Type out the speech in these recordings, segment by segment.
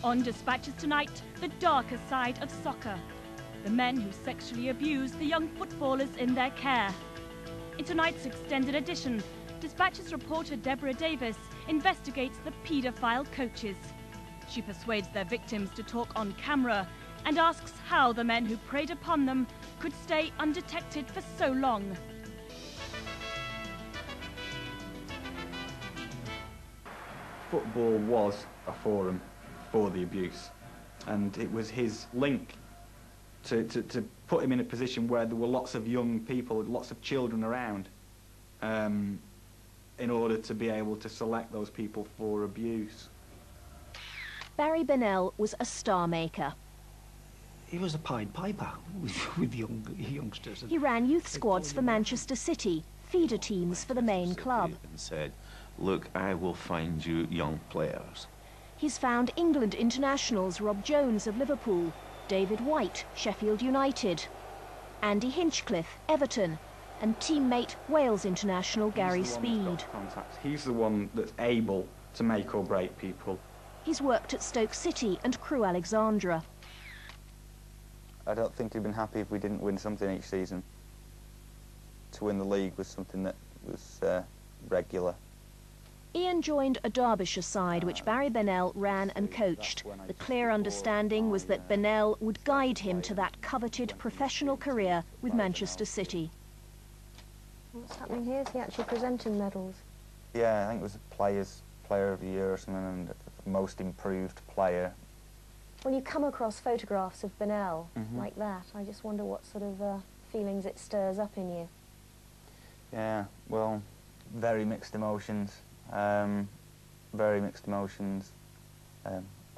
On Dispatches tonight, the darker side of soccer. The men who sexually abused the young footballers in their care. In tonight's extended edition, Dispatches reporter Deborah Davis investigates the paedophile coaches. She persuades their victims to talk on camera and asks how the men who preyed upon them could stay undetected for so long. Football was a forum for the abuse, and it was his link to put him in a position where there were lots of young people, lots of children around, in order to be able to select those people for abuse. Barry Bennell was a star maker. He was a Pied Piper with youngsters. He ran youth squads for Manchester City, feeder teams for the main club. And said, look, I will find you young players. He's found England internationals Rob Jones of Liverpool, David White, Sheffield United, Andy Hinchcliffe, Everton, and teammate Wales international Gary Speed. He's the one that's able to make or break people. He's worked at Stoke City and Crewe Alexandra. I don't think he'd been happy if we didn't win something each season. To win the league was something that was regular. Ian joined a Derbyshire side which Barry Bennell ran and coached. The clear understanding was that Bennell would guide him to that coveted professional career with Manchester City. What's happening here? Is he actually presenting medals? Yeah, I think it was Player of the Year or something, and Most Improved Player. When you come across photographs of Bennell like that, I just wonder what sort of feelings it stirs up in you. Yeah, well, very mixed emotions. Very mixed emotions.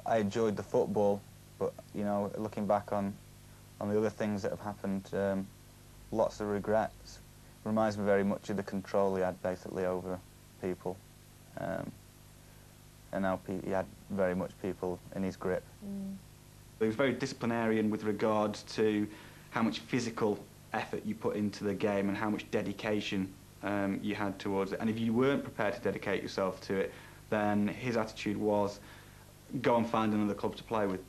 I enjoyed the football, but you know, looking back on the other things that have happened, lots of regrets. Reminds me very much of the control he had basically over people, and how he had very much people in his grip. He was very disciplinarian with regards to how much physical effort you put into the game and how much dedication you had towards it. And if you weren't prepared to dedicate yourself to it, then his attitude was, go and find another club to play with.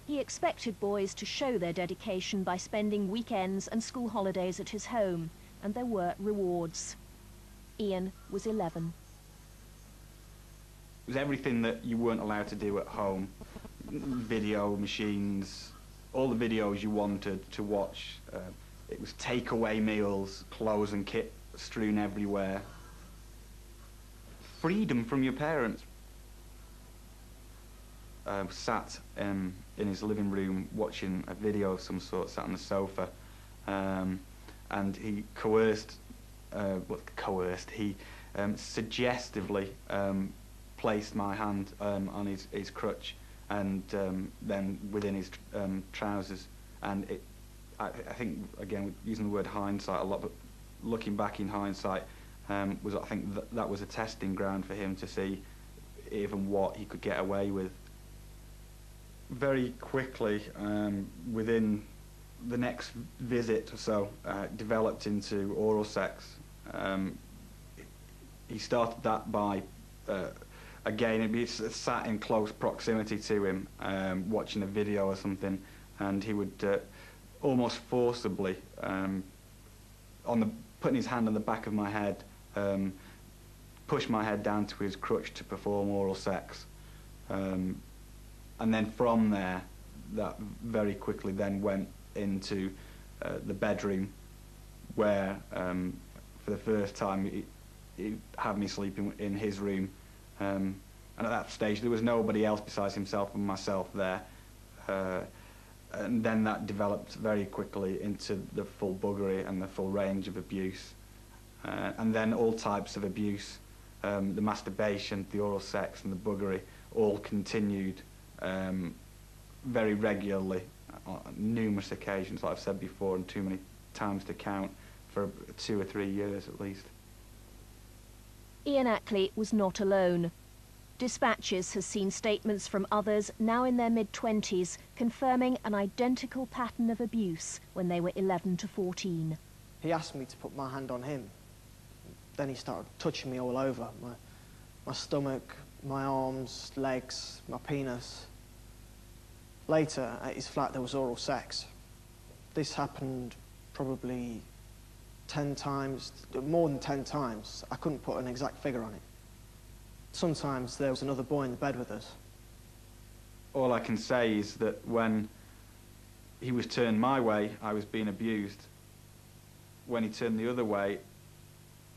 He expected boys to show their dedication by spending weekends and school holidays at his home, and there were rewards. Ian was 11. It was everything that you weren't allowed to do at home. Video machines, all the videos you wanted to watch. It was takeaway meals, clothes and kit strewn everywhere. Freedom from your parents. Sat in his living room watching a video of some sort, sat on the sofa, and he he suggestively placed my hand on his crutch, and then within his trousers, and I think, again, using the word hindsight a lot, but looking back in hindsight, I think that was a testing ground for him to see even what he could get away with. Very quickly, within the next visit or so, developed into oral sex. He started that by, again, he'd be sat in close proximity to him, watching a video or something, and he would almost forcibly, putting his hand on the back of my head, push my head down to his crutch to perform oral sex. And then from there, that very quickly then went into the bedroom, where for the first time he had me sleeping in his room. And at that stage there was nobody else besides himself and myself there. And then that developed very quickly into the full buggery and the full range of abuse. And then all types of abuse, the masturbation, the oral sex and the buggery, all continued very regularly on numerous occasions, like I've said before, and too many times to count, for 2 or 3 years at least. Ian Ackley was not alone. Dispatches has seen statements from others now in their mid-20s confirming an identical pattern of abuse when they were 11 to 14. He asked me to put my hand on him. Then he started touching me all over, my stomach, my arms, legs, my penis. Later, at his flat, there was oral sex. This happened probably 10 times, more than 10 times. I couldn't put an exact figure on it. Sometimes there was another boy in the bed with us. All I can say is that when he was turned my way, I was being abused. When he turned the other way,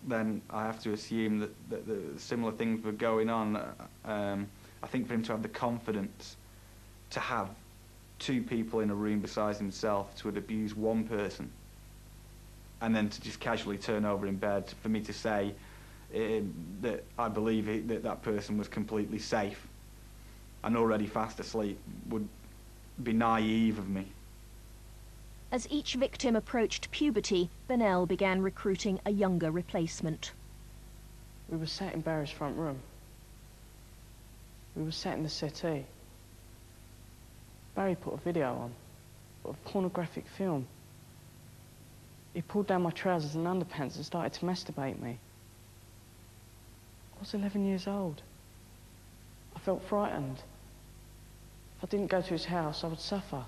then I have to assume that similar things were going on. I think for him to have the confidence to have two people in a room besides himself to abuse one person, and then to just casually turn over in bed, for me to say that I believe that person was completely safe and already fast asleep would be naive of me. As each victim approached puberty, Bennell began recruiting a younger replacement. We were sat in Barry's front room. We were sat in the settee. Barry put a video on, a pornographic film. He pulled down my trousers and underpants and started to masturbate me. I was 11 years old. I felt frightened. If I didn't go to his house, I would suffer.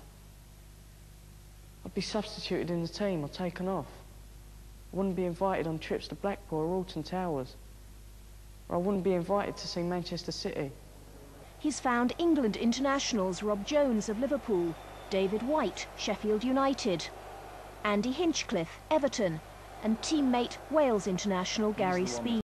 I'd be substituted in the team or taken off. I wouldn't be invited on trips to Blackpool or Alton Towers. Or I wouldn't be invited to see Manchester City. He's found England internationals Rob Jones of Liverpool, David White, Sheffield United, Andy Hinchcliffe, Everton, and teammate Wales international Gary Speed.